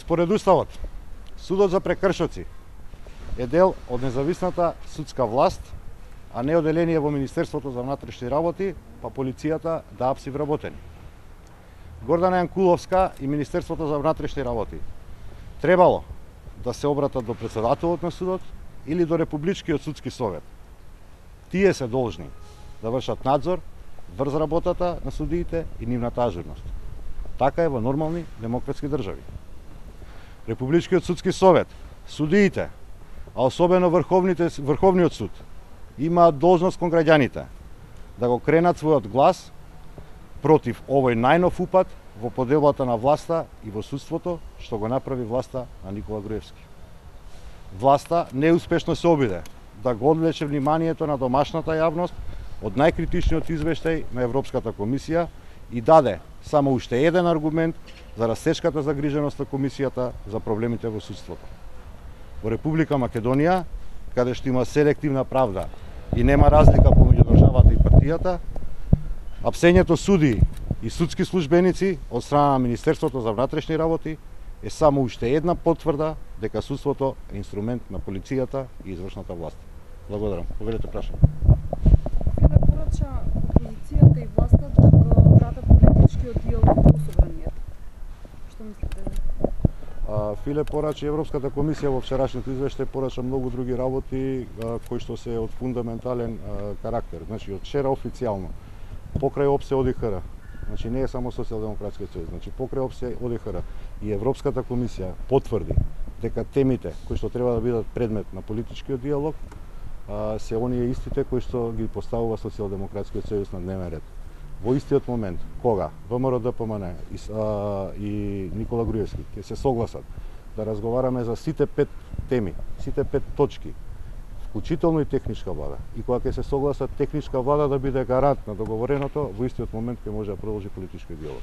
Според Уставот, судот за прекршоци е дел од независната судска власт, а не одделение во Министерството за внатрешни работи, па полицијата да апси вработени. Гордана Јанкуловска и Министерството за внатрешни работи требало да се обратат до председателот на судот или до Републичкиот судски совет. Тие се должни да вршат надзор врз работата на судиите и нивната ажурност. Така е во нормални демократски држави. Републичкиот судски совет, судиите, а особено Врховниот суд, имаат должност кон граѓаните да го кренат својот глас против овој најнов упад во поделбата на власта и во судството, што го направи власта на Никола Груевски. Власта неуспешно се обиде да го одвлече вниманието на домашната јавност од најкритичниот извештај на Европската комисија и даде само уште еден аргумент за растечката загриженост на комисијата за проблемите во судството. Во Република Македонија, каде што има селективна правда и нема разлика помеѓу државата и партијата, апсењето судии и судски службеници од страна на Министерството за внатрешни работи е само уште една потврда дека судството е инструмент на полицијата и извршната власт. Благодарам. Повелете прашање. Филе порача полицијата и власта да вратат политичкиот диалог во собранието. Што мислите? Филе порача Европската комисија во вчерашниот извештај порача многу други работи кои што се од фундаментален карактер. Значи од вчера официјално покрај ОПСЕ ОДИХР, значи не е само Социјалдемократскиот сојуз, значи покрај ОПСЕ ОДИХР и Европската комисија потврди дека темите кои што треба да бидат предмет на политичкиот диалог се оние истите кои што ги поставува Социјалдемократскиот сојуз на дневен ред. Во истиот момент кога ВМРО ДПМН и Никола Груевски ќе се согласат да разговараме за сите 5 теми, сите 5 точки, вклучително и техничка влада, и кога ќе се согласат техничка влада да биде гарант на договореното, во истиот момент ќе може да продолжи политички диалог.